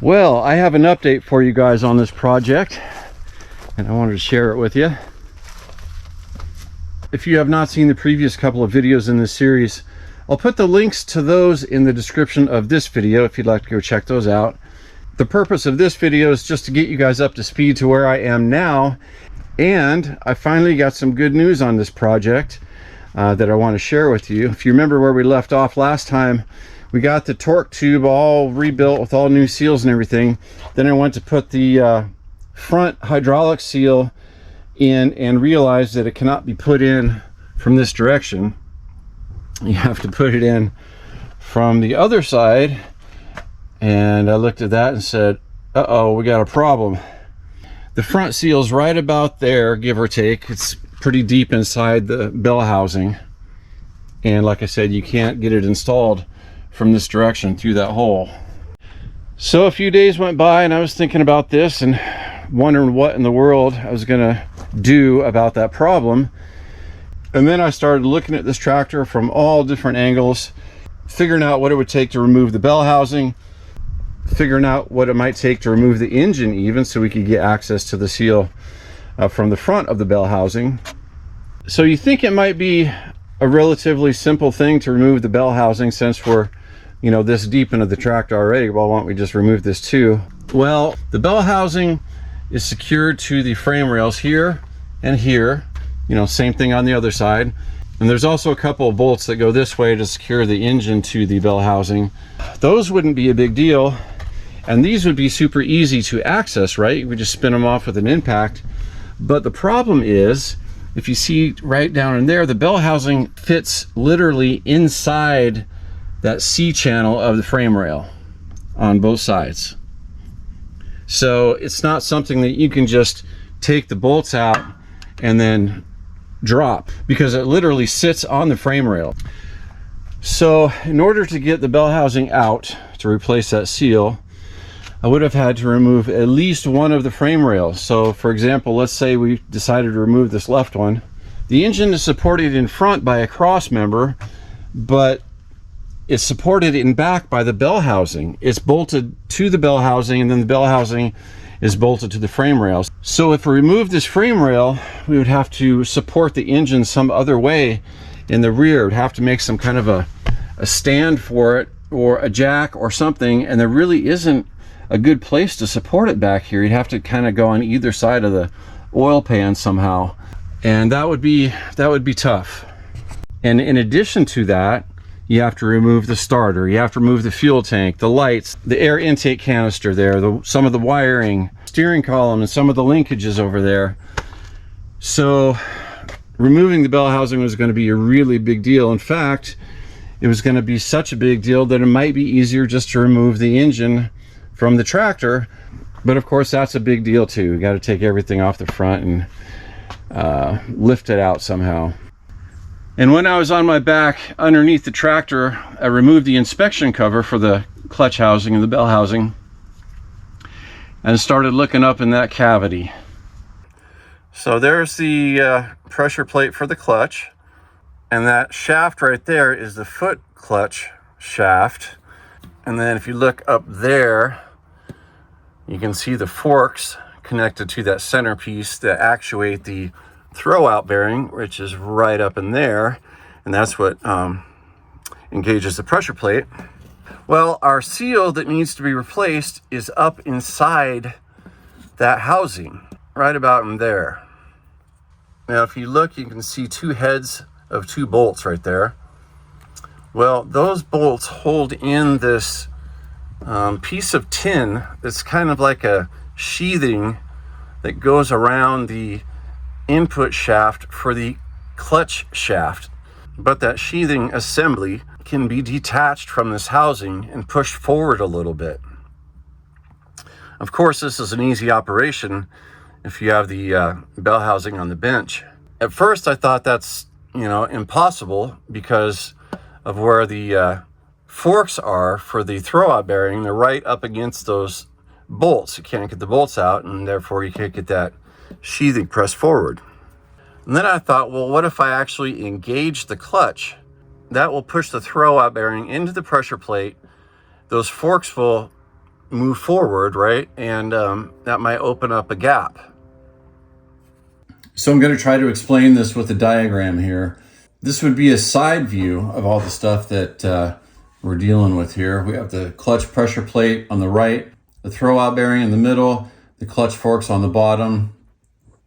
Well, I have an update for you guys on this project, and I wanted to share it with you. If you have not seen the previous couple of videos in this series, I'll put the links to those in the description of this video if you'd like to go check those out. The purpose of this video is just to get you guys up to speed to where I am now, and I finally got some good news on this project that I want to share with you. If you remember where we left off last time, we got the torque tube all rebuilt with all new seals and everything. Then I went to put the front hydraulic seal in and realized that it cannot be put in from this direction. You have to put it in from the other side. And I looked at that and said, uh-oh, we got a problem. The front seal's right about there, give or take. It's pretty deep inside the bell housing. And like I said, you can't get it installed from this direction through that hole. So a few days went by and I was thinking about this and wondering what in the world I was gonna do about that problem. And then I started looking at this tractor from all different angles, figuring out what it would take to remove the bell housing, figuring out what it might take to remove the engine even, so we could get access to the seal from the front of the bell housing. So you think it might be a relatively simple thing to remove the bell housing since we're, you know, this deep into the tractor already. Well, why don't we just remove this too? Well, the bell housing is secured to the frame rails here and here. You know, same thing on the other side. And there's also a couple of bolts that go this way to secure the engine to the bell housing. Those wouldn't be a big deal. And these would be super easy to access, right? We just spin them off with an impact. But the problem is, if you see right down in there, the bell housing fits literally inside that C channel of the frame rail on both sides. So it's not something that you can just take the bolts out and then drop, because it literally sits on the frame rail. So in order to get the bell housing out to replace that seal, I would have had to remove at least one of the frame rails. So for example, let's say we decided to remove this left one. The engine is supported in front by a cross member, but it's supported in back by the bell housing. It's bolted to the bell housing, and then the bell housing is bolted to the frame rails. So if we remove this frame rail, we would have to support the engine some other way in the rear. We'd have to make some kind of a stand for it, or a jack or something, and there really isn't a good place to support it back here. You'd have to kind of go on either side of the oil pan somehow, and that would be tough. And in addition to that, you have to remove the starter, you have to remove the fuel tank, the lights, the air intake canister there, some of the wiring, steering column, and some of the linkages over there. So removing the bell housing was going to be a really big deal. In fact, it was going to be such a big deal that it might be easier just to remove the engine from the tractor. But of course, that's a big deal too. You got to take everything off the front and lift it out somehow. And when I was on my back underneath the tractor, I removed the inspection cover for the clutch housing and the bell housing and started looking up in that cavity. So there's the pressure plate for the clutch, and that shaft right there is the foot clutch shaft. And then if you look up there, you can see the forks connected to that centerpiece that actuate the throwout bearing, which is right up in there, and that's what engages the pressure plate. Well, our seal that needs to be replaced is up inside that housing, right about in there. Now if you look, you can see two heads of two bolts right there. Well, those bolts hold in this piece of tin that's kind of like a sheathing that goes around the input shaft for the clutch shaft. But that sheathing assembly can be detached from this housing and pushed forward a little bit. Of course, this is an easy operation if you have the bell housing on the bench. At first I thought that's, you know, impossible because of where the forks are for the throwout bearing. They're right up against those bolts. You can't get the bolts out, and therefore you can't get that sheathing pressed forward. And then I thought, well, what if I actually engage the clutch? That will push the throwout bearing into the pressure plate. Those forks will move forward, right? And that might open up a gap. So I'm going to try to explain this with a diagram here. This would be a side view of all the stuff that we're dealing with here. We have the clutch pressure plate on the right, the throwout bearing in the middle, the clutch forks on the bottom,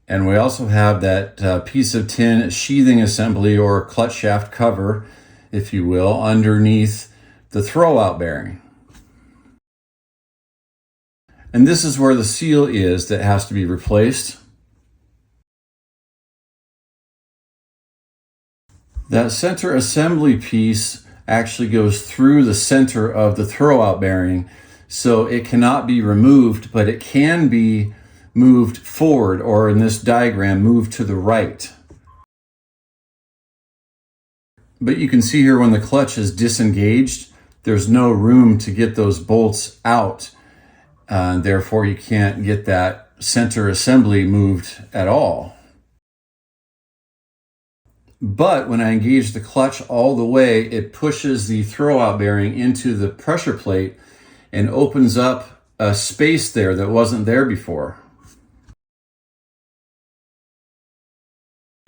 and we also have that piece of tin sheathing assembly or clutch shaft cover, if you will, underneath the throwout bearing. And this is where the seal is that has to be replaced. That center assembly piece actually goes through the center of the throwout bearing, so it cannot be removed, but it can be moved forward, or in this diagram, moved to the right. But you can see here when the clutch is disengaged, there's no room to get those bolts out. Therefore, you can't get that center assembly moved at all. But when I engage the clutch all the way, it pushes the throwout bearing into the pressure plate and opens up a space there that wasn't there before.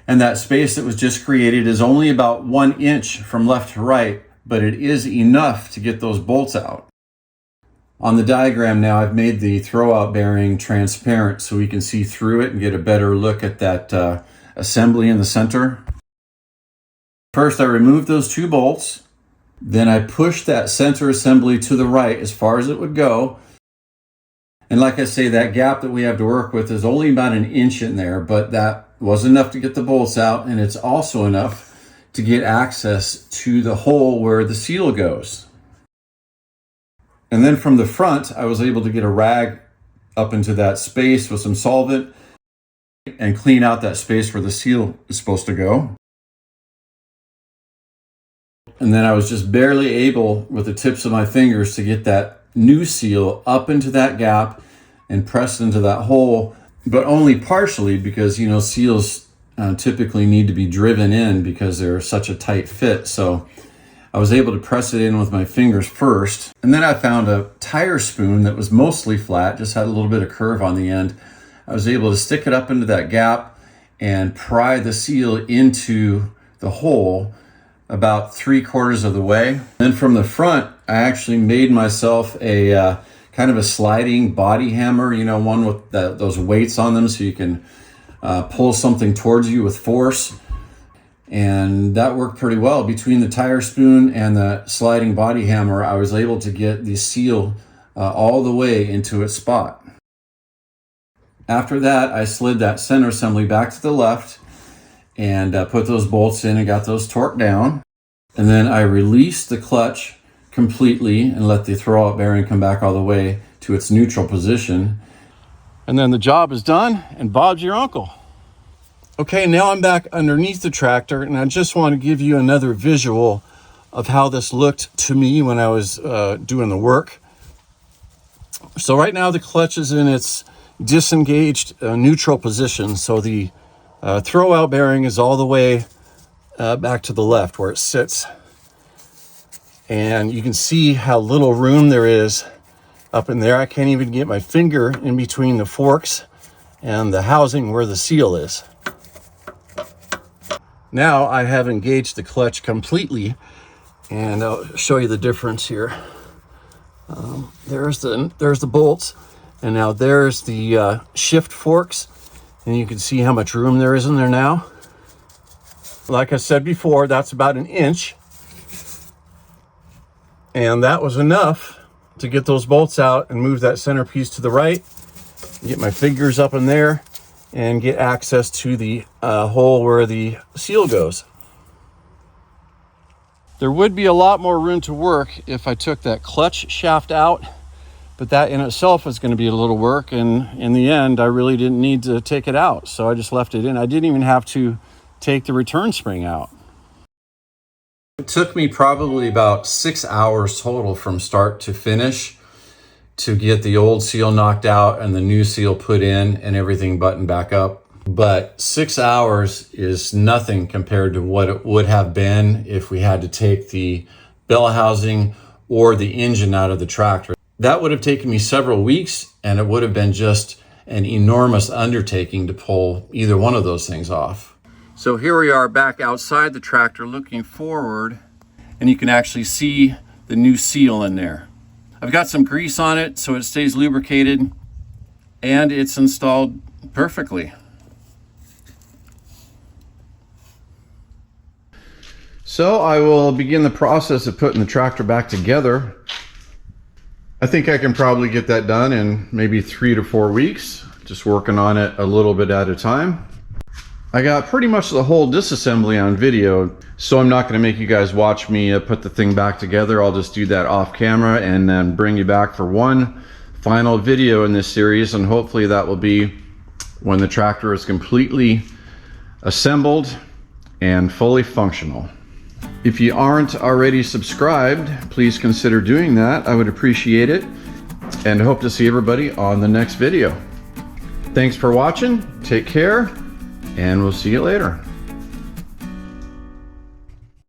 And that space that was just created is only about 1 inch from left to right, but it is enough to get those bolts out. On the diagram now, I've made the throwout bearing transparent so we can see through it and get a better look at that assembly in the center. First, I removed those 2 bolts. Then I pushed that center assembly to the right as far as it would go. And like I say, that gap that we have to work with is only about 1 inch in there, but that was enough to get the bolts out, and it's also enough to get access to the hole where the seal goes. And then from the front, I was able to get a rag up into that space with some solvent and clean out that space where the seal is supposed to go. And then I was just barely able, with the tips of my fingers, to get that new seal up into that gap and pressed into that hole, but only partially because, you know, seals typically need to be driven in because they're such a tight fit. So I was able to press it in with my fingers first. And then I found a tire spoon that was mostly flat, just had a little bit of curve on the end. I was able to stick it up into that gap and pry the seal into the hole about 3/4 of the way. Then from the front, I actually made myself a kind of a sliding body hammer, you know, one with those weights on them so you can pull something towards you with force. And that worked pretty well. Between the tire spoon and the sliding body hammer, I was able to get the seal all the way into its spot. After that, I slid that center assembly back to the left and put those bolts in and got those torqued down. And then I released the clutch completely and let the throwout bearing come back all the way to its neutral position. And then the job is done, and Bob's your uncle. Okay, now I'm back underneath the tractor, and I just want to give you another visual of how this looked to me when I was doing the work. So right now the clutch is in its disengaged neutral position. So the throwout bearing is all the way back to the left where it sits. And you can see how little room there is up in there. I can't even get my finger in between the forks and the housing where the seal is. Now I have engaged the clutch completely, and I'll show you the difference here. There's the bolts, and now there's the shift forks, and you can see how much room there is in there now. Like I said before, that's about 1 inch, and that was enough to get those bolts out and move that centerpiece to the right, get my fingers up in there, and get access to the hole where the seal goes. There would be a lot more room to work if I took that clutch shaft out, but that in itself is going to be a little work, and in the end I really didn't need to take it out, so I just left it in. I didn't even have to take the return spring out. It took me probably about 6 hours total from start to finish to get the old seal knocked out and the new seal put in and everything buttoned back up. But 6 hours is nothing compared to what it would have been if we had to take the bell housing or the engine out of the tractor. That would have taken me several weeks, and it would have been just an enormous undertaking to pull either one of those things off. So here we are back outside the tractor looking forward, and you can actually see the new seal in there. I've got some grease on it so it stays lubricated, and it's installed perfectly. So I will begin the process of putting the tractor back together. I think I can probably get that done in maybe 3 to 4 weeks, just working on it a little bit at a time. I got pretty much the whole disassembly on video, so I'm not going to make you guys watch me put the thing back together. I'll just do that off camera and then bring you back for one final video in this series, and hopefully that will be when the tractor is completely assembled and fully functional. If you aren't already subscribed, please consider doing that. I would appreciate it, and hope to see everybody on the next video. Thanks for watching, take care, and we'll see you later.